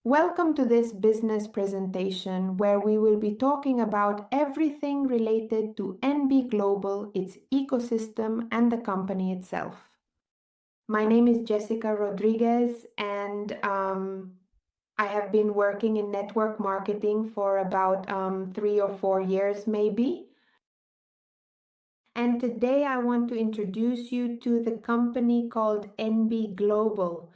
Welcome to this business presentation where we will be talking about everything related to NV Global, its ecosystem, and the company itself. My name is Jessica Rodriguez, and I have been working in network marketing for about 3 or 4 years maybe. And today I want to introduce you to the company called NV Global.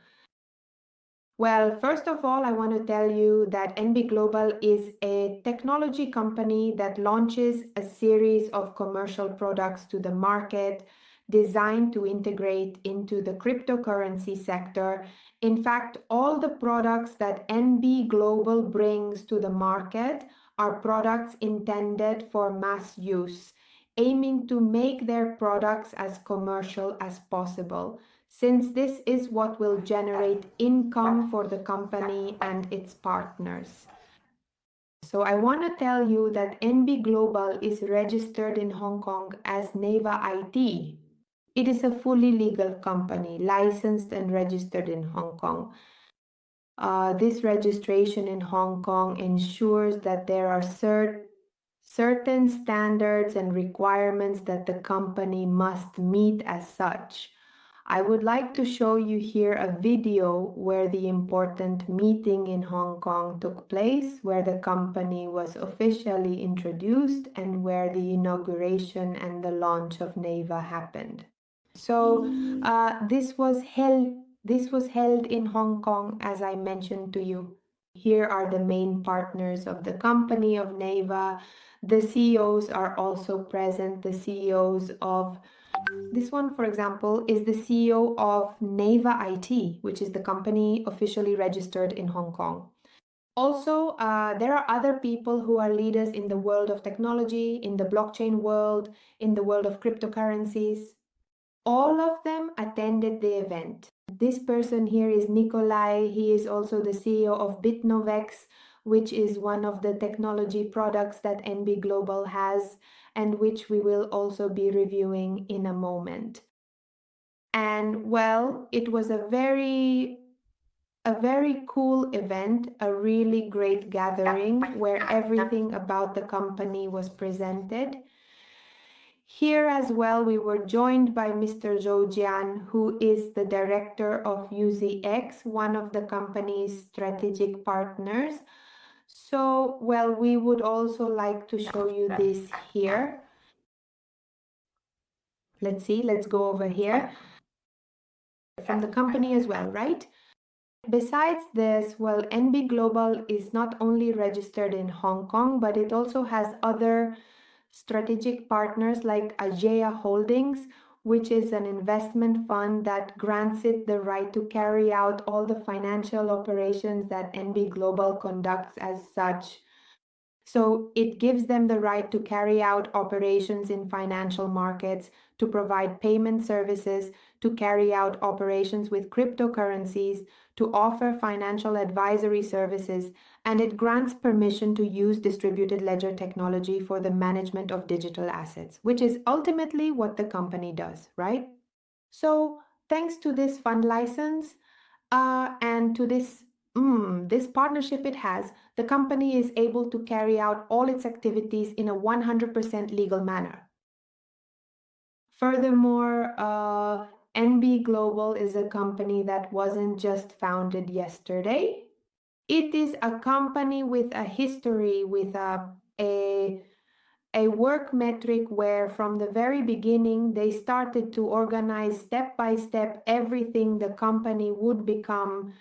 Well, first of all, I want to tell you that NV Global is a technology company that launches a series of commercial products to the market designed to integrate into the cryptocurrency sector. In fact, all the products that NV Global brings to the market are products intended for mass use, aiming to make their products as commercial as possible, since this is what will generate income for the company and its partners. So I want to tell you that NV Global is registered in Hong Kong as Neva IT. It is a fully legal company, licensed and registered in Hong Kong. This registration in Hong Kong ensures that there are certain standards and requirements that the company must meet as such. I would like to show you here a video where the important meeting in Hong Kong took place, where the company was officially introduced and where the inauguration and the launch of Neva happened. So this was held in Hong Kong, as I mentioned to you. Here are the main partners of the company of Neva. The CEOs are also present. The CEOs of this one, for example, is the CEO of Neva IT, which is the company officially registered in Hong Kong. Also, there are other people who are leaders in the world of technology, in the blockchain world, in the world of cryptocurrencies. All of them attended the event. This person here is Nikolai. He is also the CEO of BITNEVEX, which is one of the technology products that NV Global has and which we will also be reviewing in a moment. And well, it was a very cool event, a really great gathering where everything about the company was presented. Here as well, we were joined by Mr. Zhou Jian, who is the director of UZX, one of the company's strategic partners. So, well, we would also like to show you this here. Let's see, let's go over here. From the company as well, right? Besides this, well, NV Global is not only registered in Hong Kong, but it also has other strategic partners like Ajaya Holdings, which is an investment fund that grants it the right to carry out all the financial operations that NV Global conducts as such. So it gives them the right to carry out operations in financial markets, to provide payment services, to carry out operations with cryptocurrencies, to offer financial advisory services, and it grants permission to use distributed ledger technology for the management of digital assets, which is ultimately what the company does, right? So thanks to this fund license and to this partnership it has, the company is able to carry out all its activities in a 100% legal manner. Furthermore, NV Global is a company that wasn't just founded yesterday. It is a company with a history, with a work metric where from the very beginning they started to organize step by step everything the company would become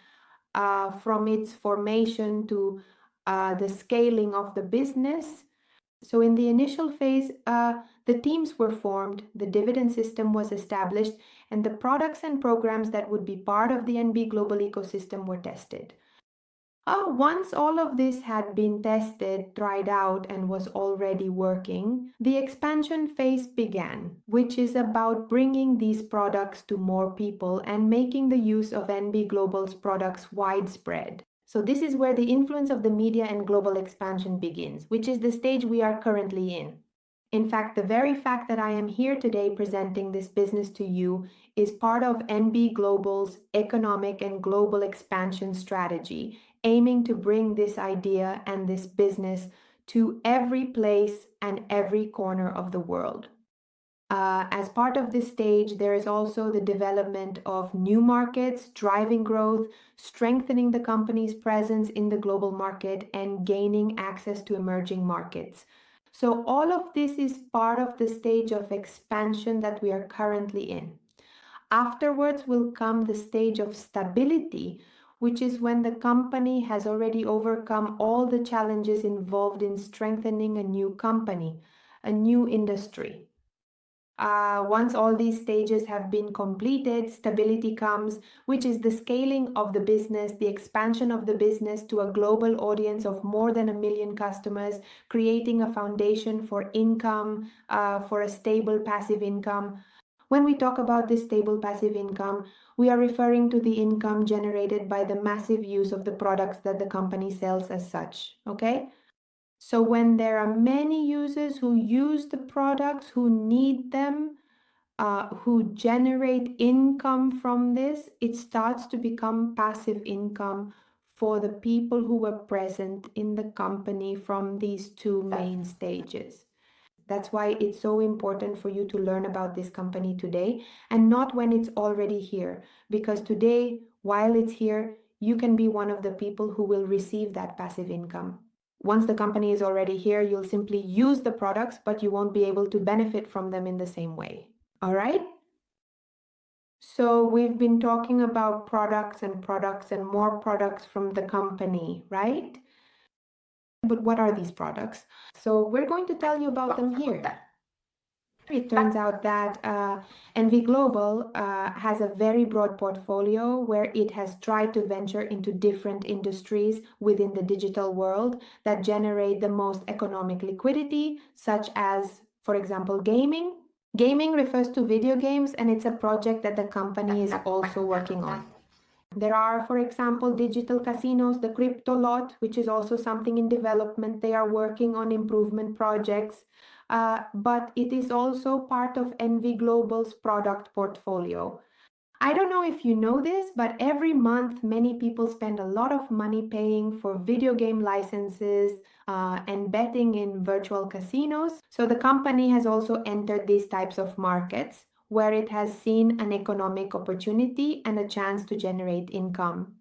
from its formation to the scaling of the business. So in the initial phase, the teams were formed, the dividend system was established, and the products and programs that would be part of the NV Global ecosystem were tested. Once all of this had been tested, tried out, and was already working, the expansion phase began, which is about bringing these products to more people and making the use of NV Global's products widespread. So this is where the influence of the media and global expansion begins, which is the stage we are currently in. In fact, the very fact that I am here today presenting this business to you is part of NV Global's economic and global expansion strategy, aiming to bring this idea and this business to every place and every corner of the world. As part of this stage, there is also the development of new markets, driving growth, strengthening the company's presence in the global market, and gaining access to emerging markets. So all of this is part of the stage of expansion that we are currently in. Afterwards will come the stage of stability, which is when the company has already overcome all the challenges involved in strengthening a new company, a new industry. Once all these stages have been completed, stability comes, which is the scaling of the business, the expansion of the business to a global audience of more than 1 million customers, creating a foundation for income, for a stable passive income. When we talk about this stable passive income, we are referring to the income generated by the massive use of the products that the company sells as such, okay? So when there are many users who use the products, who need them, who generate income from this, it starts to become passive income for the people who were present in the company from these two main stages. That's why it's so important for you to learn about this company today and not when it's already here. Because today, while it's here, you can be one of the people who will receive that passive income. Once the company is already here, you'll simply use the products, but you won't be able to benefit from them in the same way. All right? So we've been talking about products and more products from the company, right? But what are these products? So we're going to tell you about them here. It turns out that NV Global has a very broad portfolio where it has tried to venture into different industries within the digital world that generate the most economic liquidity, such as, for example, gaming. Gaming refers to video games, and it's a project that the company is also working on. There are, for example, digital casinos, the crypto lot, which is also something in development. They are working on improvement projects, but it is also part of NV Global's product portfolio. I don't know if you know this, but every month many people spend a lot of money paying for video game licenses and betting in virtual casinos. So the company has also entered these types of markets where it has seen an economic opportunity and a chance to generate income.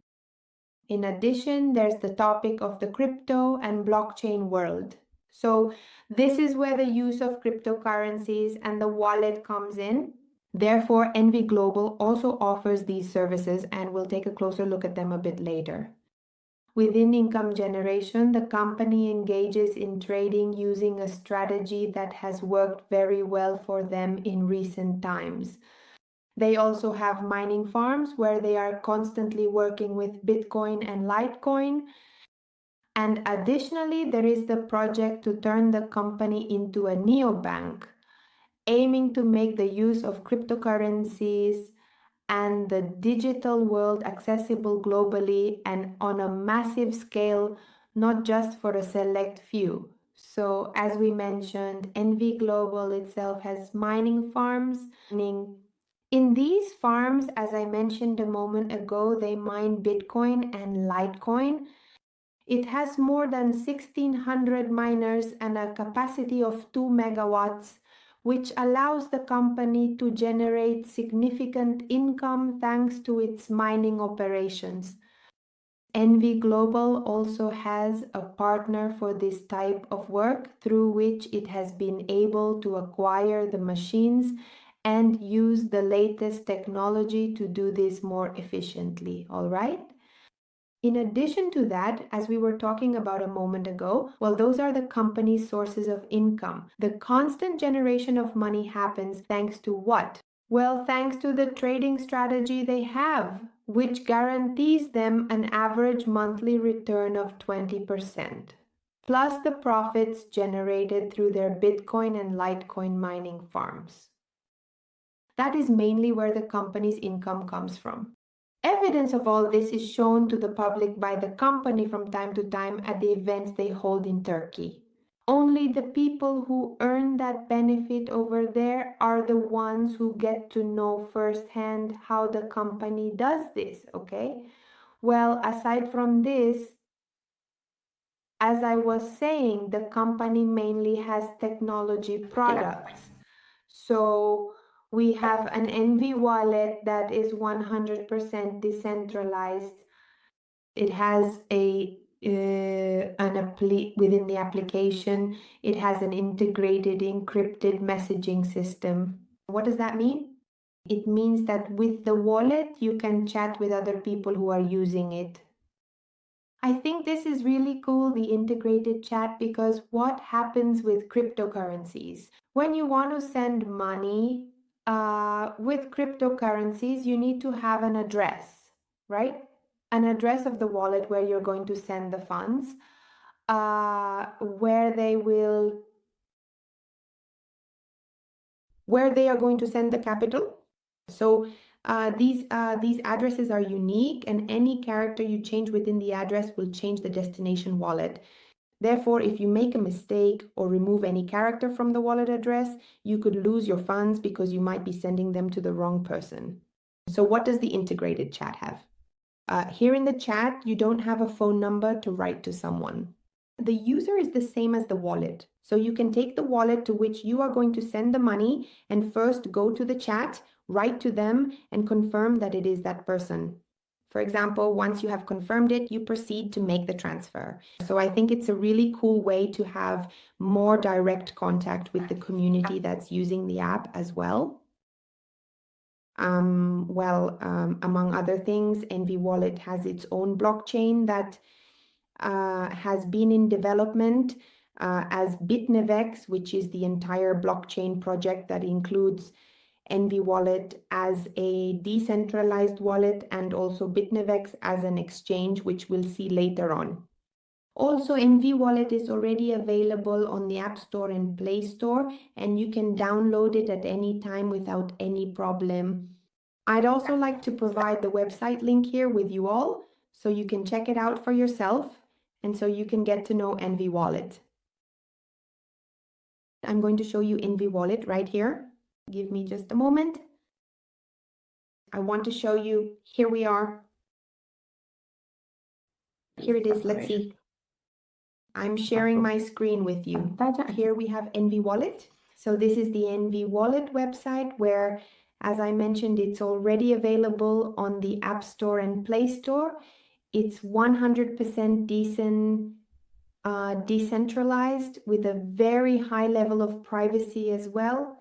In addition, there's the topic of the crypto and blockchain world. So this is where the use of cryptocurrencies and the wallet comes in. Therefore, NV Global also offers these services, and we'll take a closer look at them a bit later. Within income generation, the company engages in trading using a strategy that has worked very well for them in recent times. They also have mining farms where they are constantly working with Bitcoin and Litecoin. And additionally, there is the project to turn the company into a neobank, aiming to make the use of cryptocurrencies and the digital world accessible globally and on a massive scale, not just for a select few. So as we mentioned, NV Global itself has mining farms. In these farms, as I mentioned a moment ago, they mine Bitcoin and Litecoin. It has more than 1,600 miners and a capacity of 2 megawatts, which allows the company to generate significant income thanks to its mining operations. NV Global also has a partner for this type of work through which it has been able to acquire the machines and use the latest technology to do this more efficiently, all right? In addition to that, as we were talking about a moment ago, well, those are the company's sources of income. The constant generation of money happens thanks to what? Well, thanks to the trading strategy they have, which guarantees them an average monthly return of 20%, plus the profits generated through their Bitcoin and Litecoin mining farms. That is mainly where the company's income comes from. Evidence of all this is shown to the public by the company from time to time at the events they hold in Turkey. Only the people who earn that benefit over there are the ones who get to know firsthand how the company does this, okay? Well, aside from this, as I was saying, the company mainly has technology products. So we have an NV wallet that is 100% decentralized. It has within the application, it has an integrated encrypted messaging system. What does that mean? It means that with the wallet, you can chat with other people who are using it. I think this is really cool, the integrated chat, because what happens with cryptocurrencies? When you want to send money with cryptocurrencies, you need to have an address, right? An address of the wallet where you're going to send the funds, where they are going to send the capital. So these addresses are unique, and any character you change within the address will change the destination wallet. Therefore, if you make a mistake or remove any character from the wallet address, you could lose your funds because you might be sending them to the wrong person. So what does the integrated chat have? Here in the chat, you don't have a phone number to write to someone. The user is the same as the wallet. So you can take the wallet to which you are going to send the money and first go to the chat, write to them, and confirm that it is that person. For example, once you have confirmed it, you proceed to make the transfer. So I think it's a really cool way to have more direct contact with the community that's using the app as well. Among other things, NV Wallet has its own blockchain that has been in development as BITNEVEX, which is the entire blockchain project that includes NV Wallet as a decentralized wallet and also BITNEVEX as an exchange, which we'll see later on. Also, NV Wallet is already available on the App Store and Play Store, and you can download it at any time without any problem. I'd also like to provide the website link here with you all, so you can check it out for yourself, and so you can get to know NV Wallet. I'm going to show you NV Wallet right here. Give me just a moment. I want to show you, here we are. Here it is, let's see. I'm sharing my screen with you. Here we have NV Wallet. So this is the NV Wallet website where, as I mentioned, it's already available on the App Store and Play Store. It's 100% decentralized with a very high level of privacy as well.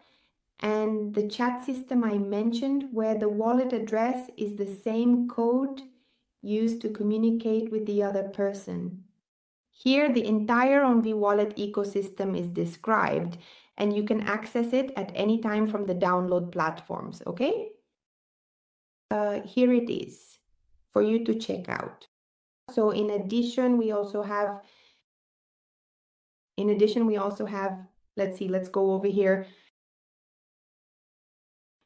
And the chat system I mentioned, where the wallet address is the same code used to communicate with the other person. Here, the entire NV Wallet ecosystem is described, and you can access it at any time from the download platforms, okay? Here it is for you to check out. So in addition, we also have, let's go over here.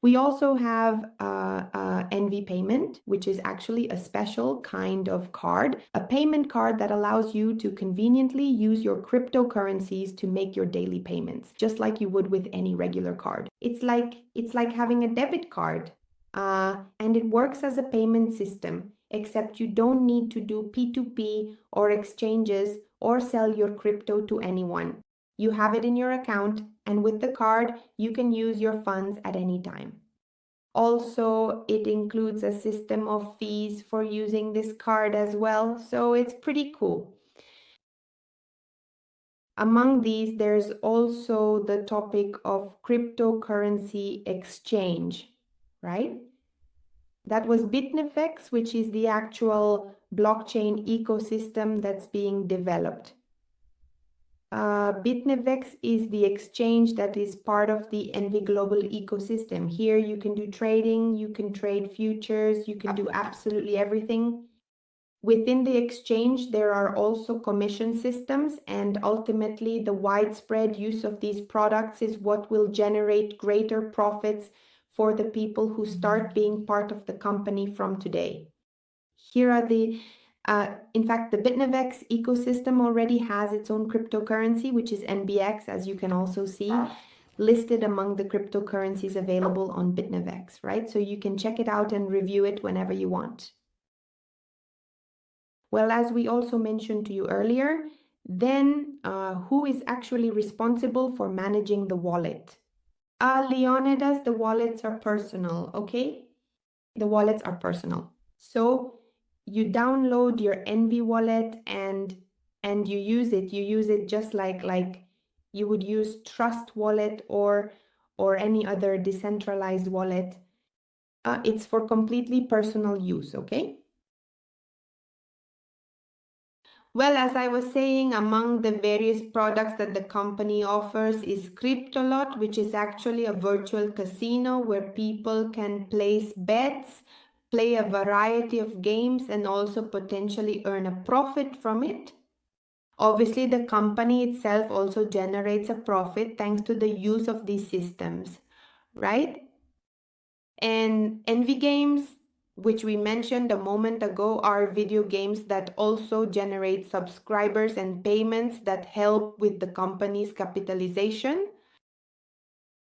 We also have NV Payment, which is actually a special kind of card, a payment card that allows you to conveniently use your cryptocurrencies to make your daily payments, just like you would with any regular card. It's like having a debit card, and it works as a payment system, except you don't need to do P2P or exchanges or sell your crypto to anyone. You have it in your account, and with the card, you can use your funds at any time. Also, it includes a system of fees for using this card as well, so it's pretty cool. Among these, there's also the topic of cryptocurrency exchange, right? That was BITNEVEX, which is the actual blockchain ecosystem that's being developed. BITNEVEX is the exchange that is part of the NV Global ecosystem. Here you can do trading, you can trade futures, you can do absolutely everything. Within the exchange, there are also commission systems, and ultimately the widespread use of these products is what will generate greater profits for the people who start being part of the company from today. Here are the In fact, the BITNEVEX ecosystem already has its own cryptocurrency, which is NBX, as you can also see, listed among the cryptocurrencies available on BITNEVEX, right? So you can check it out and review it whenever you want. Well, as we also mentioned to you earlier, then who is actually responsible for managing the wallet? Leonidas, the wallets are personal, okay? The wallets are personal. So you download your NV wallet and you use it. You use it just like you would use Trust Wallet or any other decentralized wallet. It's for completely personal use, okay? Well, as I was saying, among the various products that the company offers is CryptoLot, which is actually a virtual casino where people can place bets, play a variety of games, and also potentially earn a profit from it. Obviously, the company itself also generates a profit thanks to the use of these systems, right? And NV games, which we mentioned a moment ago, are video games that also generate subscribers and payments that help with the company's capitalization.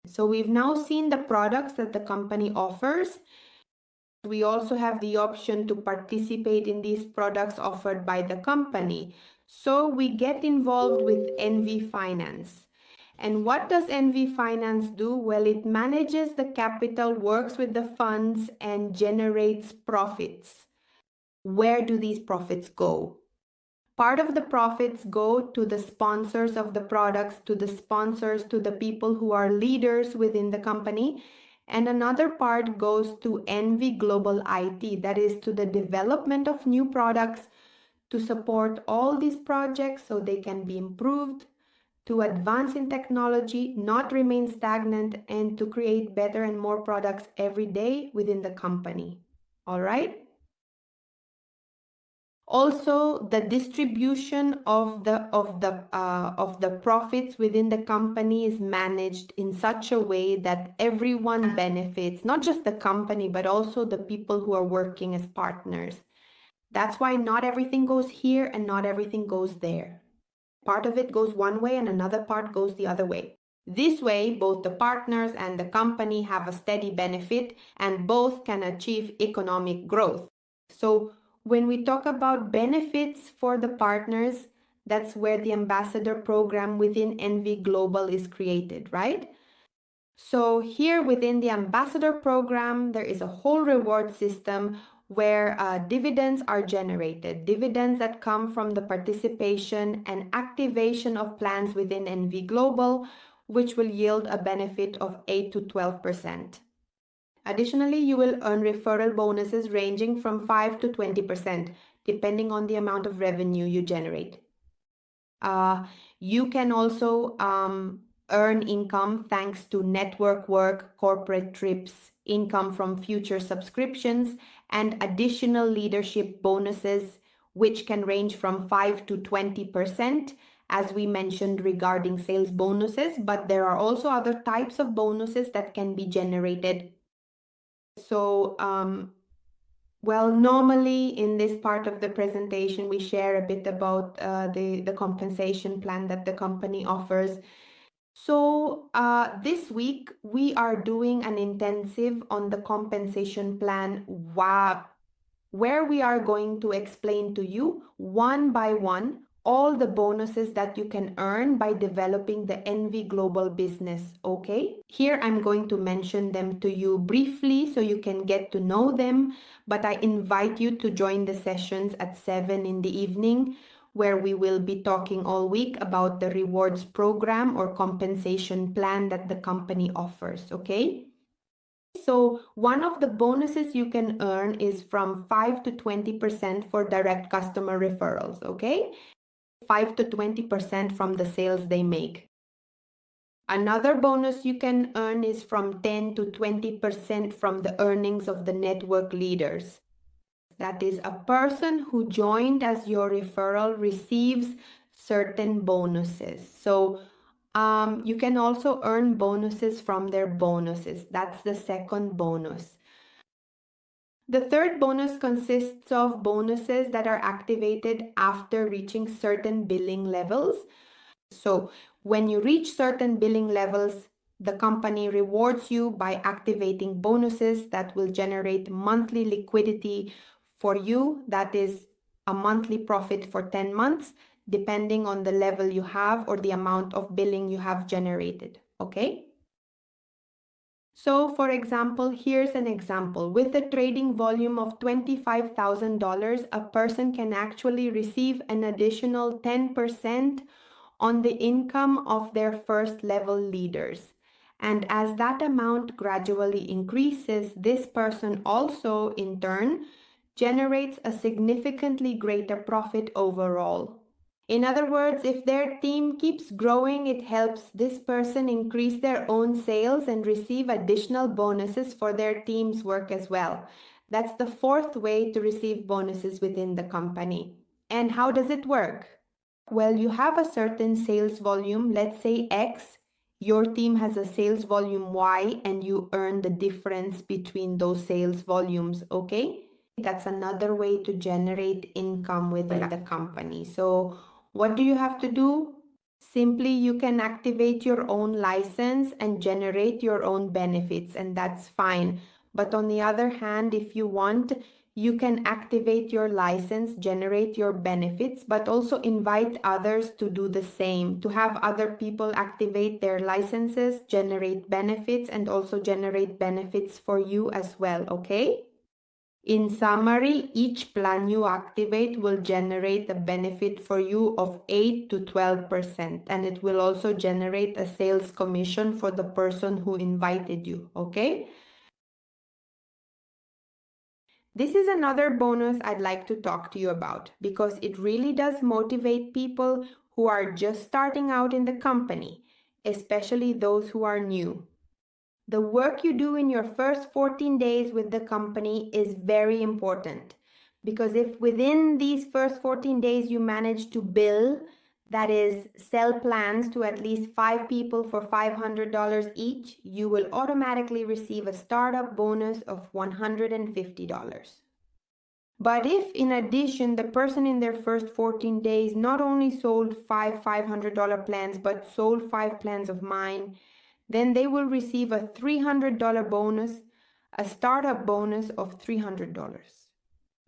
So we've now seen the products that the company offers. We also have the option to participate in these products offered by the company. So we get involved with NV Finance. And what does NV Finance do? Well, it manages the capital, works with the funds, and generates profits. Where do these profits go? Part of the profits go to the sponsors of the products, to the sponsors, to the people who are leaders within the company. And another part goes to NV Global IT, that is to the development of new products, to support all these projects so they can be improved, to advance in technology, not remain stagnant, and to create better and more products every day within the company. All right? Also, the distribution of the profits within the company is managed in such a way that everyone benefits, not just the company, but also the people who are working as partners. That's why not everything goes here and not everything goes there. Part of it goes one way and another part goes the other way. This way, both the partners and the company have a steady benefit and both can achieve economic growth. So when we talk about benefits for the partners, that's where the ambassador program within NV Global is created, right? So here within the ambassador program, there is a whole reward system where dividends are generated, dividends that come from the participation and activation of plans within NV Global, which will yield a benefit of 8 to 12%. Additionally, you will earn referral bonuses ranging from 5 to 20%, depending on the amount of revenue you generate. You can also earn income thanks to network work, corporate trips, income from future subscriptions, and additional leadership bonuses, which can range from 5 to 20%, as we mentioned regarding sales bonuses, but there are also other types of bonuses that can be generated. So, well, normally in this part of the presentation, we share a bit about the compensation plan that the company offers. So this week, we are doing an intensive on the compensation plan where we are going to explain to you one by one all the bonuses that you can earn by developing the NV Global business, okay? Here I'm going to mention them to you briefly so you can get to know them, but I invite you to join the sessions at 7 in the evening where we will be talking all week about the rewards program or compensation plan that the company offers, okay? So one of the bonuses you can earn is from 5 to 20% for direct customer referrals, okay? 5 to 20% from the sales they make. Another bonus you can earn is from 10 to 20% from the earnings of the network leaders. That is, a person who joined as your referral receives certain bonuses. So you can also earn bonuses from their bonuses. That's the second bonus. The third bonus consists of bonuses that are activated after reaching certain billing levels. So when you reach certain billing levels, the company rewards you by activating bonuses that will generate monthly liquidity for you. That is a monthly profit for 10 months, depending on the level you have or the amount of billing you have generated. Okay? So, for example, here's an example. With a trading volume of $25,000, a person can actually receive an additional 10% on the income of their first level leaders. And as that amount gradually increases, this person also, in turn, generates a significantly greater profit overall. In other words, if their team keeps growing, it helps this person increase their own sales and receive additional bonuses for their team's work as well. That's the fourth way to receive bonuses within the company. And how does it work? Well, you have a certain sales volume, let's say X. Your team has a sales volume Y, and you earn the difference between those sales volumes, okay? That's another way to generate income within the company. So what do you have to do? Simply, you can activate your own license and generate your own benefits, and that's fine. But on the other hand, if you want, you can activate your license, generate your benefits, but also invite others to do the same, to have other people activate their licenses, generate benefits, and also generate benefits for you as well, okay? In summary, each plan you activate will generate a benefit for you of 8 to 12%, and it will also generate a sales commission for the person who invited you, okay? This is another bonus I'd like to talk to you about because it really does motivate people who are just starting out in the company, especially those who are new. The work you do in your first 14 days with the company is very important because if within these first 14 days you manage to bill, that is, sell plans to at least 5 people for $500 each, you will automatically receive a startup bonus of $150. But if in addition the person in their first 14 days not only sold 5 $500 plans but sold 5 plans of mine, then they will receive a $300 bonus, a startup bonus of $300.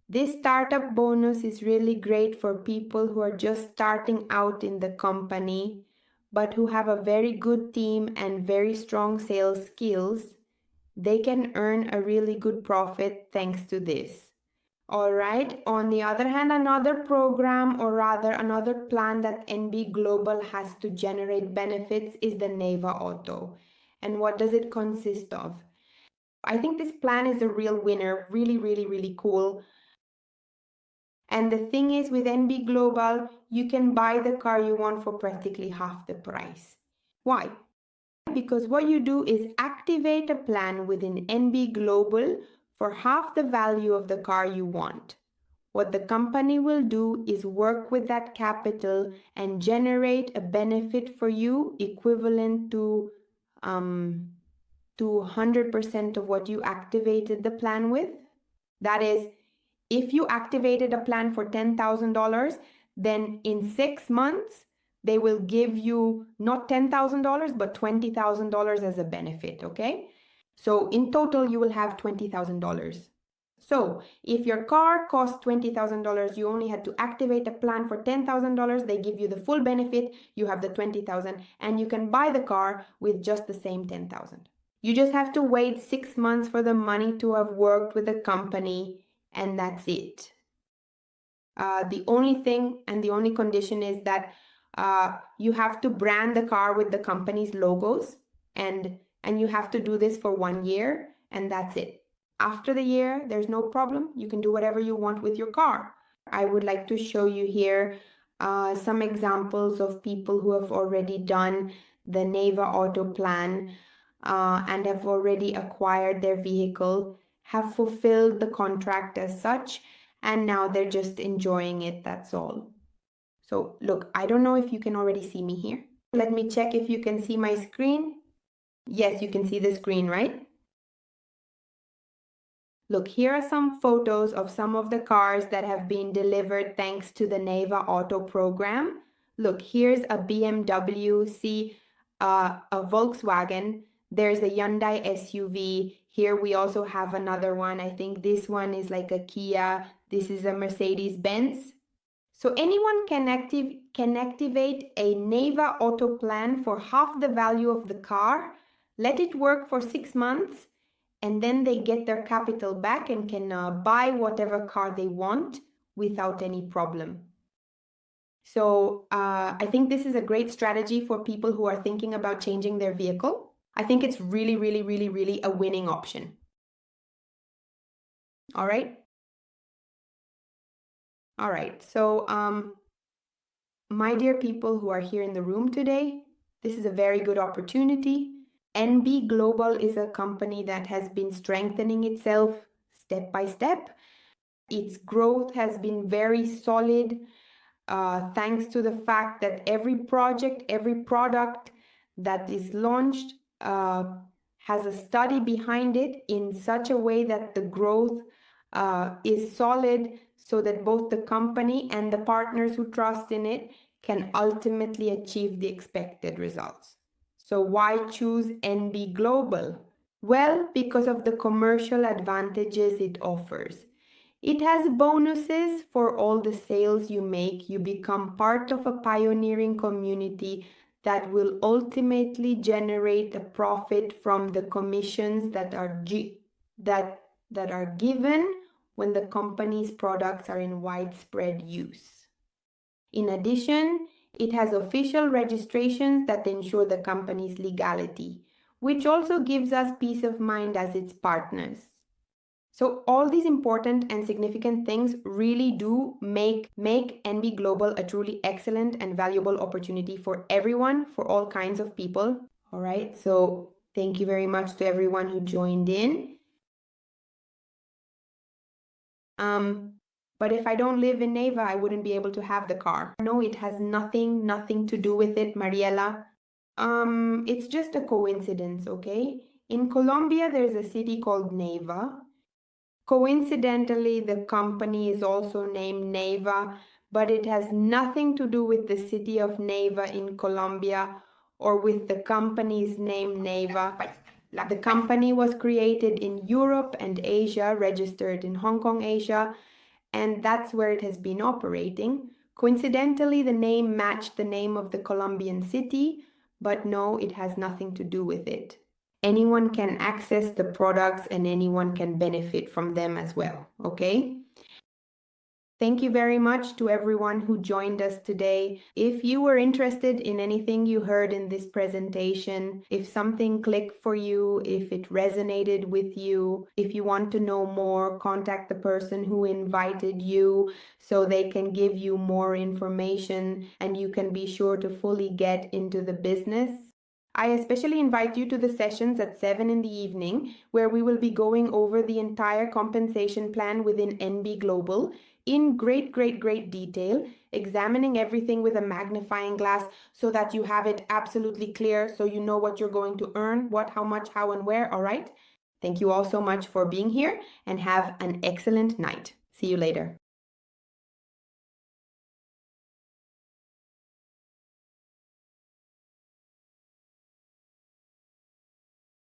This startup bonus is really great for people who are just starting out in the company, but who have a very good team and very strong sales skills. They can earn a really good profit thanks to this. All right. On the other hand, another program, or rather another plan that NV Global has to generate benefits is the Neva Auto. And what does it consist of? I think this plan is a real winner, really, really, really cool. And the thing is, with NV Global, you can buy the car you want for practically half the price. Why? Because what you do is activate a plan within NV Global for half the value of the car you want. What the company will do is work with that capital and generate a benefit for you equivalent to 100% of what you activated the plan with. That is, if you activated a plan for $10,000, then in 6 months, they will give you not $10,000, but $20,000 as a benefit, okay? So in total, you will have $20,000. So if your car costs $20,000, you only had to activate a plan for $10,000. They give you the full benefit. You have the $20,000 and you can buy the car with just the same $10,000. You just have to wait 6 months for the money to have worked with the company, and that's it. The only thing and the only condition is that you have to brand the car with the company's logos, and you have to do this for 1 year, and that's it. After the year, there's no problem. You can do whatever you want with your car. I would like to show you here some examples of people who have already done the Neva Auto plan and have already acquired their vehicle, have fulfilled the contract as such, and now they're just enjoying it, that's all. So look, I don't know if you can already see me here. Let me check if you can see my screen. Yes, you can see the screen, right? Look, here are some photos of some of the cars that have been delivered thanks to the Neva Auto program. Look, here's a BMW, see a Volkswagen. There's a Hyundai SUV. Here we also have another one. I think this one is like a Kia. This is a Mercedes-Benz. So anyone can activate a Neva Auto plan for half the value of the car, let it work for 6 months, and then they get their capital back and can buy whatever car they want without any problem. So I think this is a great strategy for people who are thinking about changing their vehicle. I think it's really, really, really, really a winning option. All right. All right. So my dear people who are here in the room today, this is a very good opportunity. NV Global is a company that has been strengthening itself step by step. Its growth has been very solid thanks to the fact that every project, every product that is launched has a study behind it in such a way that the growth is solid so that both the company and the partners who trust in it can ultimately achieve the expected results. So why choose NV Global? Well, because of the commercial advantages it offers. It has bonuses for all the sales you make. You become part of a pioneering community that will ultimately generate a profit from the commissions that are given when the company's products are in widespread use. In addition, it has official registrations that ensure the company's legality, which also gives us peace of mind as its partners. So all these important and significant things really do make NV Global a truly excellent and valuable opportunity for everyone, for all kinds of people. All right, so thank you very much to everyone who joined in. But if I don't live in Neva, I wouldn't be able to have the car. No, it has nothing to do with it, Mariela. It's just a coincidence, okay? In Colombia, there's a city called Neva. Coincidentally, the company is also named Neva, but it has nothing to do with the city of Neva in Colombia or with the company's name Neva. The company was created in Europe and Asia, registered in Hong Kong, Asia, and that's where it has been operating. Coincidentally, the name matched the name of the Colombian city, but no, it has nothing to do with it. Anyone can access the products and anyone can benefit from them as well, okay? Thank you very much to everyone who joined us today. If you were interested in anything you heard in this presentation, if something clicked for you, if it resonated with you, if you want to know more, contact the person who invited you so they can give you more information and you can be sure to fully get into the business. I especially invite you to the sessions at 7 in the evening, where we will be going over the entire compensation plan within NV Global in great detail, examining everything with a magnifying glass so that you have it absolutely clear, so you know what you're going to earn, what, how much, how, and where, all right? Thank you all so much for being here and have an excellent night. See you later.